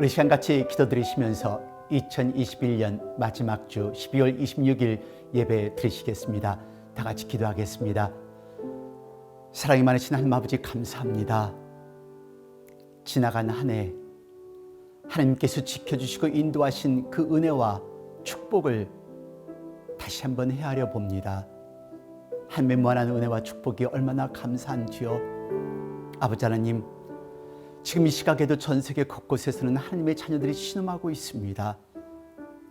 우리 시간 같이 기도드리시면서 2021년 마지막 주 12월 26일 예배 드리시겠습니다. 다 같이 기도하겠습니다. 사랑이 많으신 하나님 아버지 감사합니다. 지나간 한 해 하나님께서 지켜주시고 인도하신 그 은혜와 축복을 다시 한번 헤아려 봅니다. 하나님의 무한한 은혜와 축복이 얼마나 감사한지요. 아버지 하나님, 지금 이 시각에도 전 세계 곳곳에서는 하나님의 자녀들이 신음하고 있습니다.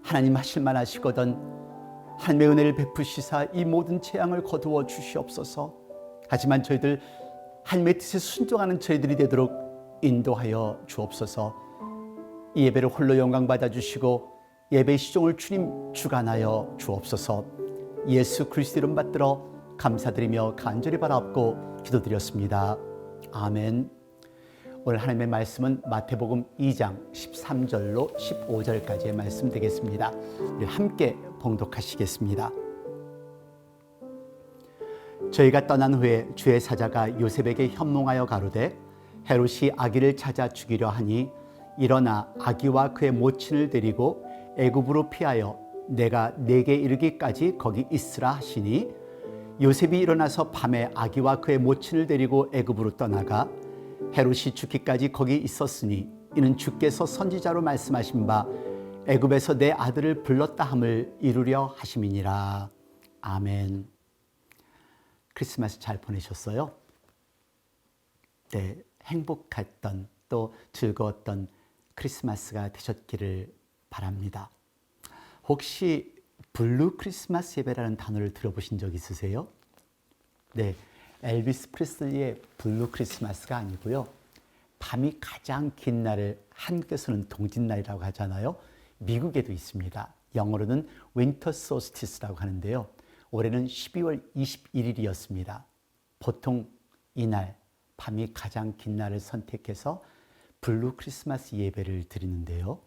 하나님 하실 만하시거든 하나님의 은혜를 베푸시사 이 모든 재앙을 거두어 주시옵소서. 하지만 저희들 하나님의 뜻에 순종하는 저희들이 되도록 인도하여 주옵소서. 이 예배를 홀로 영광 받아주시고 예배의 시종을 주님 주관하여 주옵소서. 예수 그리스도 이름 받들어 감사드리며 간절히 바라옵고 기도드렸습니다. 아멘. 오늘 하나님의 말씀은 마태복음 2장 13절로 15절까지의 말씀 되겠습니다. 우리 함께 봉독하시겠습니다. 저희가 떠난 후에 주의 사자가 요셉에게 현몽하여 가로되 헤롯이 아기를 찾아 죽이려 하니 일어나 아기와 그의 모친을 데리고 애굽으로 피하여 내가 네게 이르기까지 거기 있으라 하시니 요셉이 일어나서 밤에 아기와 그의 모친을 데리고 애굽으로 떠나가 헤롯이 죽기까지 거기 있었으니 이는 주께서 선지자로 말씀하신 바 애굽에서 내 아들을 불렀다 함을 이루려 하심이니라. 아멘. 크리스마스 잘 보내셨어요? 네, 행복했던 또 즐거웠던 크리스마스가 되셨기를 바랍니다. 혹시 블루 크리스마스 예배라는 단어를 들어보신 적 있으세요? 네, 엘비스 프레슬리의 블루 크리스마스가 아니고요. 밤이 가장 긴 날을 한국에서는 동짓날이라고 하잖아요. 미국에도 있습니다. 영어로는 윈터 솔스티스라고 하는데요. 올해는 12월 21일이었습니다. 보통 이날 밤이 가장 긴 날을 선택해서 블루 크리스마스 예배를 드리는데요.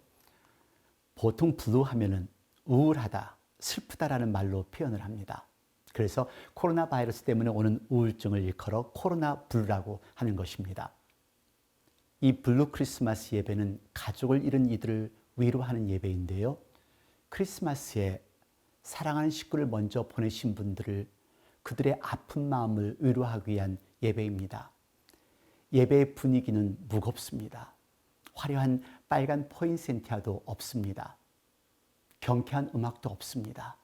보통 블루 하면은 우울하다, 슬프다라는 말로 표현을 합니다. 그래서 코로나 바이러스 때문에 오는 우울증을 일컬어 코로나 블루라고 하는 것입니다. 이 블루 크리스마스 예배는 가족을 잃은 이들을 위로하는 예배인데요. 크리스마스에 사랑하는 식구를 먼저 보내신 분들을 그들의 아픈 마음을 위로하기 위한 예배입니다. 예배의 분위기는 무겁습니다. 화려한 빨간 포인센티아도 없습니다. 경쾌한 음악도 없습니다.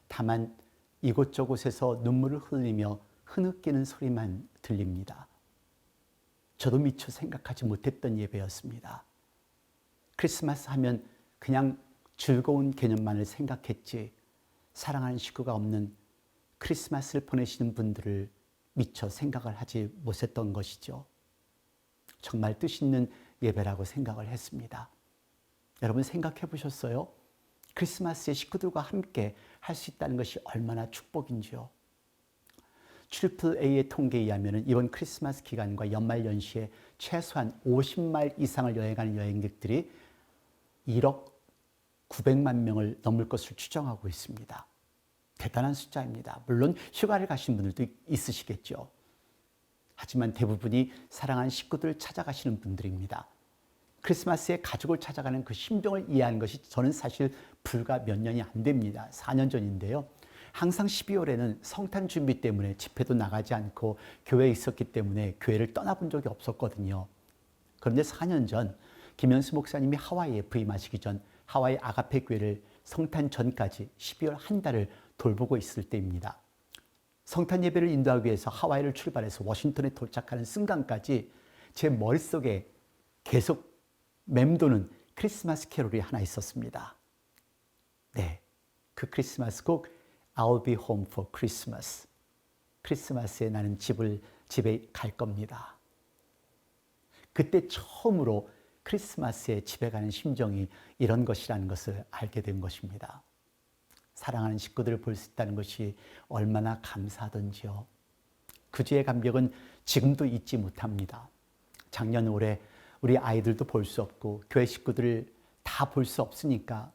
다만 이곳저곳에서 눈물을 흘리며 흐느끼는 소리만 들립니다. 저도 미처 생각하지 못했던 예배였습니다. 크리스마스 하면 그냥 즐거운 개념만을 생각했지 사랑하는 식구가 없는 크리스마스를 보내시는 분들을 미처 생각을 하지 못했던 것이죠. 정말 뜻 있는 예배라고 생각을 했습니다. 여러분 생각해 보셨어요? 크리스마스에 식구들과 함께 할 수 있다는 것이 얼마나 축복인지요. AAA의 통계에 의하면 이번 크리스마스 기간과 연말연시에 최소한 50마일 이상을 여행하는 여행객들이 1억 900만 명을 넘을 것을 추정하고 있습니다. 대단한 숫자입니다. 물론 휴가를 가신 분들도 있으시겠죠. 하지만 대부분이 사랑하는 식구들을 찾아가시는 분들입니다. 크리스마스에 가족을 찾아가는 그 심정을 이해하는 것이 저는 사실 불과 몇 년이 안 됩니다. 4년 전인데요. 항상 12월에는 성탄 준비 때문에 집회도 나가지 않고 교회에 있었기 때문에 교회를 떠나본 적이 없었거든요. 그런데 4년 전 김현수 목사님이 하와이에 부임하시기 전 하와이 아가페 교회를 성탄 전까지 12월 한 달을 돌보고 있을 때입니다. 성탄 예배를 인도하기 위해서 하와이를 출발해서 워싱턴에 도착하는 순간까지 제 머릿속에 계속 맴도는 크리스마스 캐롤이 하나 있었습니다. 네, 그 크리스마스 곡 I'll be home for Christmas. 크리스마스에 나는 집에 갈 겁니다. 그때 처음으로 크리스마스에 집에 가는 심정이 이런 것이라는 것을 알게 된 것입니다. 사랑하는 식구들을 볼 수 있다는 것이 얼마나 감사하던지요. 그 주의 감격은 지금도 잊지 못합니다. 작년 올해 우리 아이들도 볼 수 없고 교회 식구들을 다 볼 수 없으니까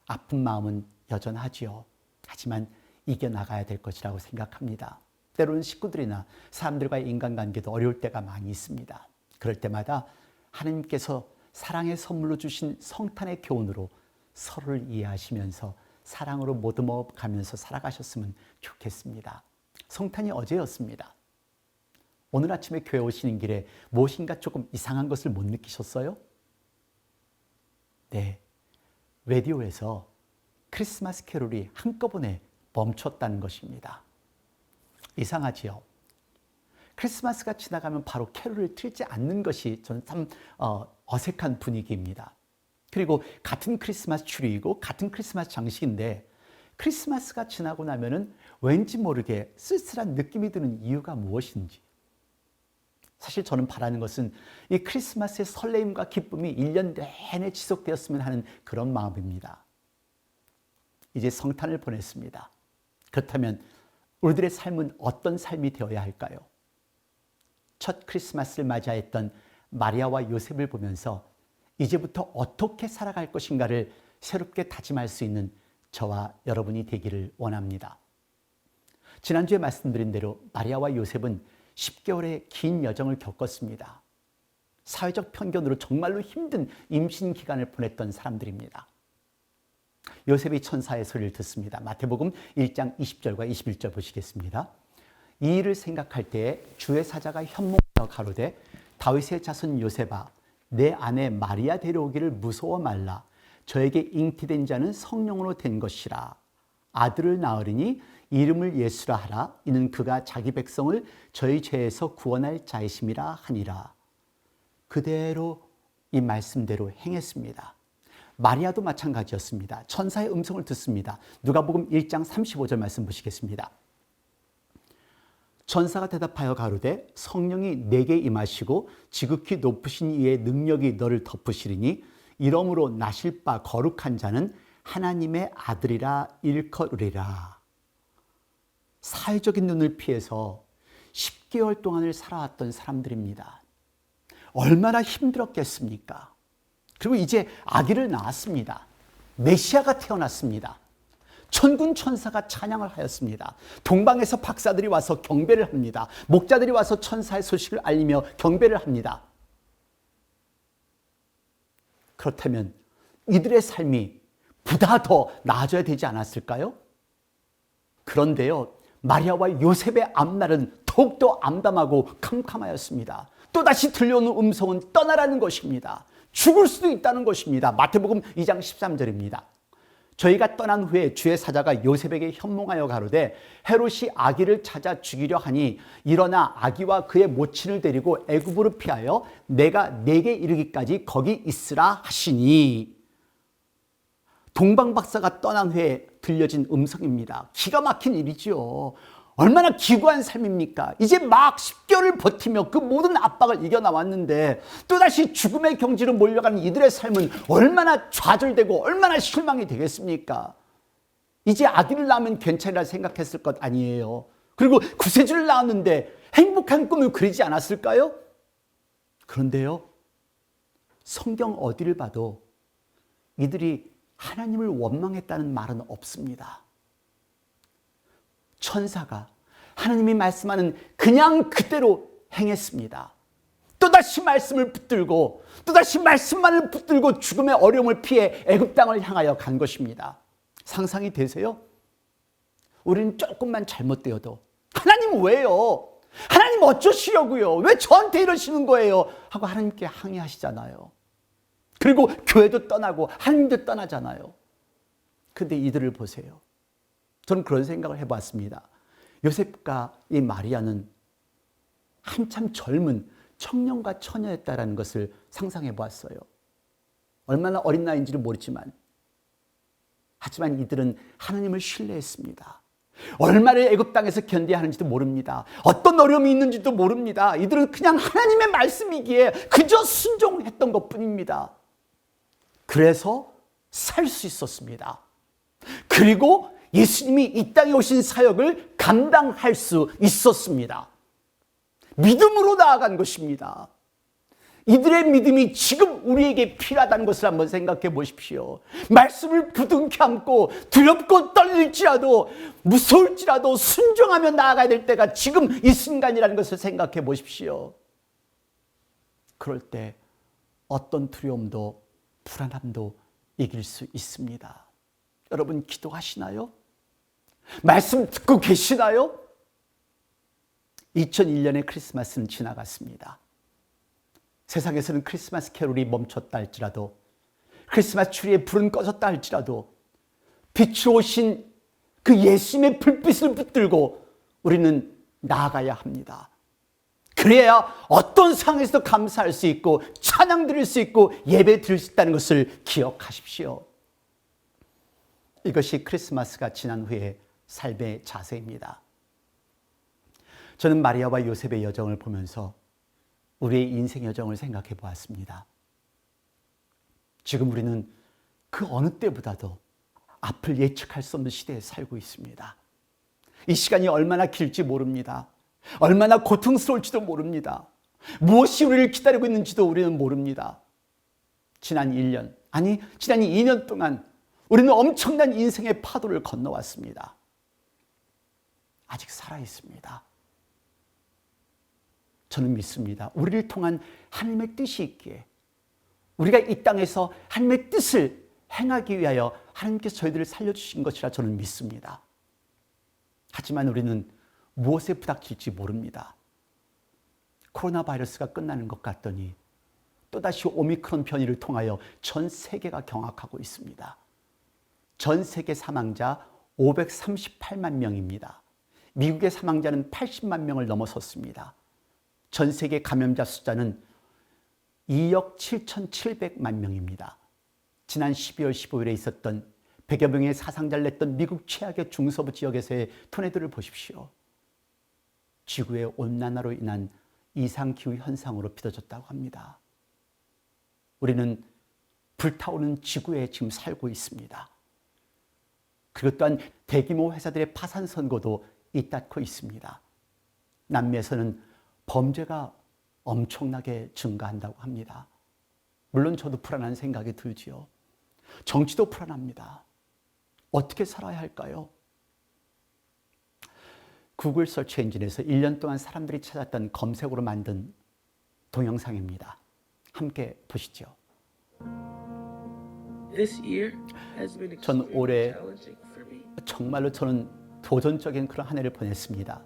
아픈 마음은 여전하지요. 하지만 이겨나가야 될 것이라고 생각합니다. 때로는 식구들이나 사람들과의 인간관계도 어려울 때가 많이 있습니다. 그럴 때마다 하나님께서 사랑의 선물로 주신 성탄의 교훈으로 서로를 이해하시면서 사랑으로 모듬어 가면서 살아가셨으면 좋겠습니다. 성탄이 어제였습니다. 오늘 아침에 교회 오시는 길에 무엇인가 조금 이상한 것을 못 느끼셨어요? 네, 라디오에서 크리스마스 캐롤이 한꺼번에 멈췄다는 것입니다. 이상하지요? 크리스마스가 지나가면 바로 캐롤을 틀지 않는 것이 저는 참 어색한 분위기입니다. 그리고 같은 크리스마스 트리이고 같은 크리스마스 장식인데 크리스마스가 지나고 나면은 왠지 모르게 쓸쓸한 느낌이 드는 이유가 무엇인지. 사실 저는 바라는 것은 이 크리스마스의 설레임과 기쁨이 1년 내내 지속되었으면 하는 그런 마음입니다. 이제 성탄을 보냈습니다. 그렇다면 우리들의 삶은 어떤 삶이 되어야 할까요? 첫 크리스마스를 맞이했던 마리아와 요셉을 보면서 이제부터 어떻게 살아갈 것인가를 새롭게 다짐할 수 있는 저와 여러분이 되기를 원합니다. 지난주에 말씀드린 대로 마리아와 요셉은 10개월의 긴 여정을 겪었습니다. 사회적 편견으로 정말로 힘든 임신 기간을 보냈던 사람들입니다. 요셉이 천사의 소리를 듣습니다. 마태복음 1장 20절과 21절 보시겠습니다. 이 일을 생각할 때에 주의 사자가 현몽하여 가로되 다윗의 자손 요셉아 내 아내 마리아 데려오기를 무서워 말라. 저에게 잉태된 자는 성령으로 된 것이라. 아들을 낳으리니 이름을 예수라 하라. 이는 그가 자기 백성을 저희 죄에서 구원할 자이심이라 하니라. 그대로 이 말씀대로 행했습니다. 마리아도 마찬가지였습니다. 천사의 음성을 듣습니다. 누가복음 1장 35절 말씀 보시겠습니다. 천사가 대답하여 가로되 성령이 내게 임하시고 지극히 높으신 이의 능력이 너를 덮으시리니 이러므로 나실 바 거룩한 자는 하나님의 아들이라 일컬으리라. 사회적인 눈을 피해서 10개월 동안을 살아왔던 사람들입니다. 얼마나 힘들었겠습니까? 그리고 이제 아기를 낳았습니다. 메시아가 태어났습니다. 천군 천사가 찬양을 하였습니다. 동방에서 박사들이 와서 경배를 합니다. 목자들이 와서 천사의 소식을 알리며 경배를 합니다. 그렇다면 이들의 삶이 보다 더 나아져야 되지 않았을까요? 그런데요, 마리아와 요셉의 앞날은 더욱더 암담하고 캄캄하였습니다. 또다시 들려오는 음성은 떠나라는 것입니다. 죽을 수도 있다는 것입니다. 마태복음 2장 13절입니다. 저희가 떠난 후에 주의 사자가 요셉에게 현몽하여 가로되 헤롯이 아기를 찾아 죽이려 하니 일어나 아기와 그의 모친을 데리고 애굽으로 피하여 내가 네게 이르기까지 거기 있으라 하시니. 동방박사가 떠난 후에 들려진 음성입니다. 기가 막힌 일이죠. 얼마나 기구한 삶입니까? 이제 막 10개월을 버티며 그 모든 압박을 이겨나왔는데 또다시 죽음의 경지로 몰려가는 이들의 삶은 얼마나 좌절되고 얼마나 실망이 되겠습니까? 이제 아기를 낳으면 괜찮으라 생각했을 것 아니에요. 그리고 구세주를 낳았는데 행복한 꿈을 그리지 않았을까요? 그런데요, 성경 어디를 봐도 이들이 하나님을 원망했다는 말은 없습니다. 천사가 하나님이 말씀하는 그냥 그대로 행했습니다. 또다시 말씀을 붙들고 또다시 말씀만을 붙들고 죽음의 어려움을 피해 애굽 땅을 향하여 간 것입니다. 상상이 되세요? 우리는 조금만 잘못되어도 하나님 왜요? 하나님 어쩌시려고요? 왜 저한테 이러시는 거예요? 하고 하나님께 항의하시잖아요. 그리고 교회도 떠나고 하나님도 떠나잖아요. 근데 이들을 보세요. 저는 그런 생각을 해봤습니다. 요셉과 이 마리아는 한참 젊은 청년과 처녀였다라는 것을 상상해 보았어요. 얼마나 어린 나이인지는 모르지만 하지만 이들은 하나님을 신뢰했습니다. 얼마를 애굽 땅에서 견뎌야 하는지도 모릅니다. 어떤 어려움이 있는지도 모릅니다. 이들은 그냥 하나님의 말씀이기에 그저 순종했던 것뿐입니다. 그래서 살 수 있었습니다. 그리고 예수님이 이 땅에 오신 사역을 감당할 수 있었습니다. 믿음으로 나아간 것입니다. 이들의 믿음이 지금 우리에게 필요하다는 것을 한번 생각해 보십시오. 말씀을 부둥켜 안고 두렵고 떨릴지라도 무서울지라도 순종하며 나아가야 될 때가 지금 이 순간이라는 것을 생각해 보십시오. 그럴 때 어떤 두려움도 불안함도 이길 수 있습니다. 여러분 기도하시나요? 말씀 듣고 계시나요? 2001년의 크리스마스는 지나갔습니다. 세상에서는 크리스마스 캐롤이 멈췄다 할지라도, 크리스마스 트리의 불은 꺼졌다 할지라도 빛으로 오신 그 예수님의 불빛을 붙들고 우리는 나아가야 합니다. 그래야 어떤 상황에서도 감사할 수 있고 찬양 드릴 수 있고 예배 드릴 수 있다는 것을 기억하십시오. 이것이 크리스마스가 지난 후의 삶의 자세입니다. 저는 마리아와 요셉의 여정을 보면서 우리의 인생 여정을 생각해 보았습니다. 지금 우리는 그 어느 때보다도 앞을 예측할 수 없는 시대에 살고 있습니다. 이 시간이 얼마나 길지 모릅니다. 얼마나 고통스러울지도 모릅니다. 무엇이 우리를 기다리고 있는지도 우리는 모릅니다. 지난 1년, 아니 지난 2년 동안 우리는 엄청난 인생의 파도를 건너왔습니다. 아직 살아있습니다. 저는 믿습니다. 우리를 통한 하나님의 뜻이 있기에, 우리가 이 땅에서 하나님의 뜻을 행하기 위하여 하나님께서 저희들을 살려주신 것이라 저는 믿습니다. 하지만 우리는 무엇에 부닥칠지 모릅니다. 코로나 바이러스가 끝나는 것 같더니 또다시 오미크론 변이를 통하여 전 세계가 경악하고 있습니다. 전 세계 사망자 538만 명입니다. 미국의 사망자는 80만 명을 넘어섰습니다. 전 세계 감염자 숫자는 2억 7,700만 명입니다. 지난 12월 15일에 있었던 100여 명의 사상자를 냈던 미국 최악의 중서부 지역에서의 토네도를 보십시오. 지구의 온난화로 인한 이상기후 현상으로 빚어졌다고 합니다. 우리는 불타오르는 지구에 지금 살고 있습니다. 그리고 또한 대규모 회사들의 파산 선고도 잇따르고 있습니다. 남미에서는 범죄가 엄청나게 증가한다고 합니다. 물론 저도 불안한 생각이 들지요. 정치도 불안합니다. 어떻게 살아야 할까요? 구글 서치 엔진에서 1년 동안 사람들이 찾았던 검색어로 만든 동영상입니다. 함께 보시죠. 전 올해 정말로 저는 도전적인 그런 한 해를 보냈습니다.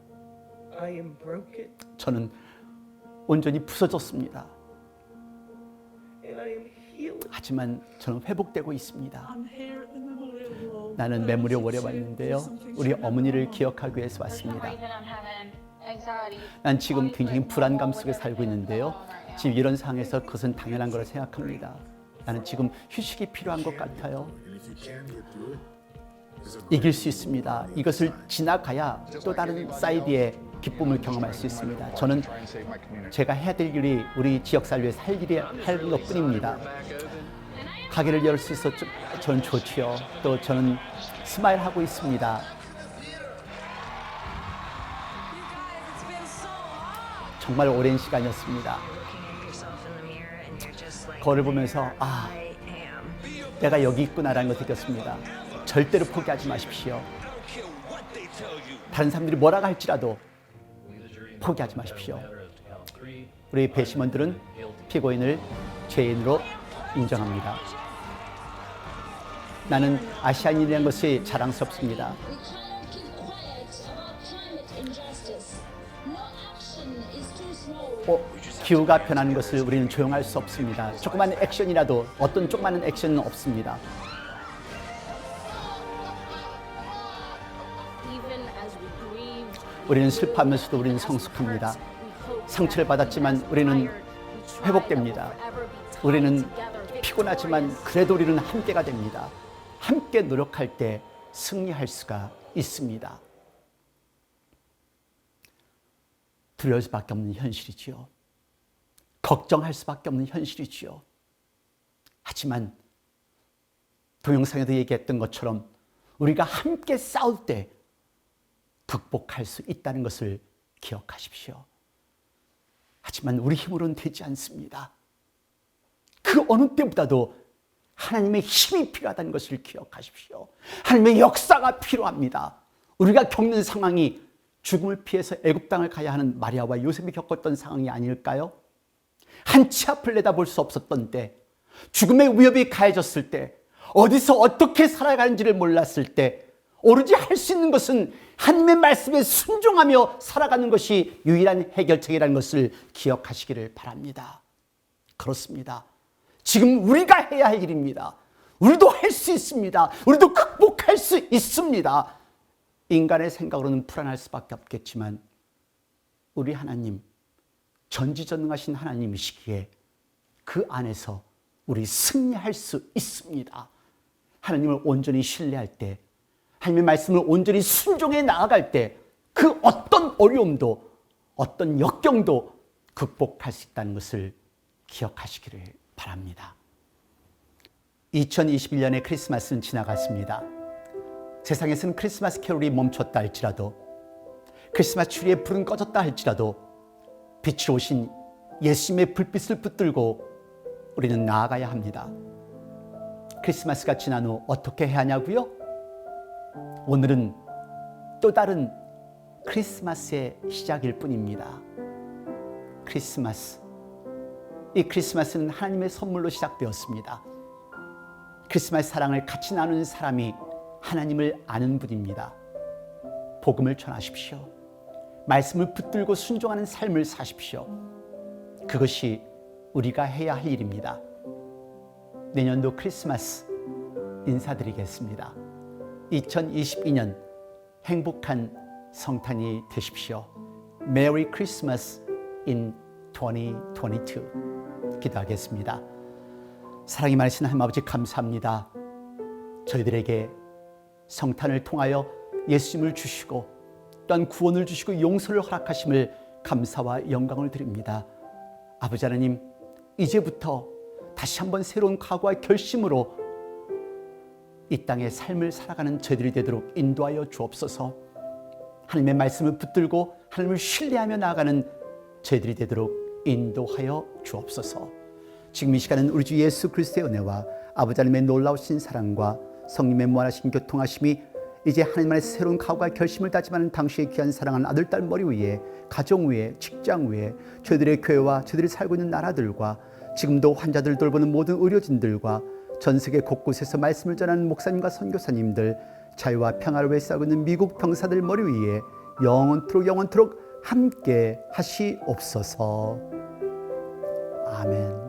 저는 온전히 부서졌습니다. 하지만 저는 회복되고 있습니다. 나는 메모리에 오래 왔는데요. 우리 어머니를 기억하기 위해서 왔습니다. 난 지금 굉장히 불안감 속에 살고 있는데요. 지금 이런 상황에서 그것은 당연한 거라 생각합니다. 나는 지금 휴식이 필요한 것 같아요. 이길 수 있습니다. 이것을 지나가야 또 다른 사이드의 기쁨을 경험할 수 있습니다. 저는 제가 해야 될 일이 우리 지역사를 위해서 할 일이 할 것뿐입니다. 가게를 열 수 있어 저는 좋지요. 또 저는 스마일 하고 있습니다. 정말 오랜 시간이었습니다. 거울을 보면서 내가 여기 있구나라는 걸 느꼈습니다. 절대로 포기하지 마십시오. 다른 사람들이 뭐라고 할지라도 포기하지 마십시오. 우리 배심원들은 피고인을 죄인으로 인정합니다. 나는 아시아인이라는 것이 자랑스럽습니다. 기후가 변하는 것을 우리는 조용할 수 없습니다. 조그만 액션이라도, 어떤 조그마한 액션은 없습니다. 우리는 슬퍼하면서도 우리는 성숙합니다. 상처를 받았지만 우리는 회복됩니다. 우리는 피곤하지만 그래도 우리는 함께가 됩니다. 함께 노력할 때 승리할 수가 있습니다. 두려울 수밖에 없는 현실이지요. 걱정할 수밖에 없는 현실이지요. 하지만 동영상에도 얘기했던 것처럼 우리가 함께 싸울 때 극복할 수 있다는 것을 기억하십시오. 하지만 우리 힘으로는 되지 않습니다. 그 어느 때보다도 하나님의 힘이 필요하다는 것을 기억하십시오. 하나님의 역사가 필요합니다. 우리가 겪는 상황이 죽음을 피해서 애굽 땅을 가야 하는 마리아와 요셉이 겪었던 상황이 아닐까요? 한치 앞을 내다볼 수 없었던 때, 죽음의 위협이 가해졌을 때, 어디서 어떻게 살아가는지를 몰랐을 때 오로지 할 수 있는 것은 하나님의 말씀에 순종하며 살아가는 것이 유일한 해결책이라는 것을 기억하시기를 바랍니다. 그렇습니다. 지금 우리가 해야 할 일입니다. 우리도 할 수 있습니다. 우리도 극복할 수 있습니다. 인간의 생각으로는 불안할 수밖에 없겠지만 우리 하나님, 전지전능하신 하나님이시기에 그 안에서 우리 승리할 수 있습니다. 하나님을 온전히 신뢰할 때, 하나님의 말씀을 온전히 순종해 나아갈 때 그 어떤 어려움도 어떤 역경도 극복할 수 있다는 것을 기억하시기를 바랍니다. 2021년의 크리스마스는 지나갔습니다. 세상에서는 크리스마스 캐롤이 멈췄다 할지라도, 크리스마스 트리의 불은 꺼졌다 할지라도 빛으로 오신 예수님의 불빛을 붙들고 우리는 나아가야 합니다. 크리스마스가 지난 후 어떻게 해야 하냐고요? 오늘은 또 다른 크리스마스의 시작일 뿐입니다. 크리스마스. 이 크리스마스는 하나님의 선물로 시작되었습니다. 크리스마스 사랑을 같이 나누는 사람이 하나님을 아는 분입니다. 복음을 전하십시오. 말씀을 붙들고 순종하는 삶을 사십시오. 그것이 우리가 해야 할 일입니다. 내년도 크리스마스 인사드리겠습니다. 2022년 행복한 성탄이 되십시오. Merry Christmas in 2022. 기도하겠습니다. 사랑이 많으신 하나님 아버지 감사합니다. 저희들에게 성탄을 통하여 예수님을 주시고 또한 구원을 주시고 용서를 허락하심을 감사와 영광을 드립니다. 아버지 하나님, 이제부터 다시 한번 새로운 각오와 결심으로 이 땅의 삶을 살아가는 저희들이 되도록 인도하여 주옵소서. 하나님의 말씀을 붙들고 하나님을 신뢰하며 나아가는 저희들이 되도록 인도하여 주옵소서. 지금 이 시간은 우리 주 예수 그리스도의 은혜와 아버지 하나님의 놀라우신 사랑과 성령의 무한하신 교통하심이 이제 하나님 안에서 새로운 각오와 결심을 다짐하는 당시의 귀한 사랑하는 아들, 딸 머리 위에, 가정 위에, 직장 위에, 저희들의 교회와 저희들이 살고 있는 나라들과 지금도 환자들 돌보는 모든 의료진들과 전 세계 곳곳에서 말씀을 전하는 목사님과 선교사님들, 자유와 평화를 위해 싸우고 있는 미국 병사들 머리 위에 영원토록 함께 하시옵소서. 아멘.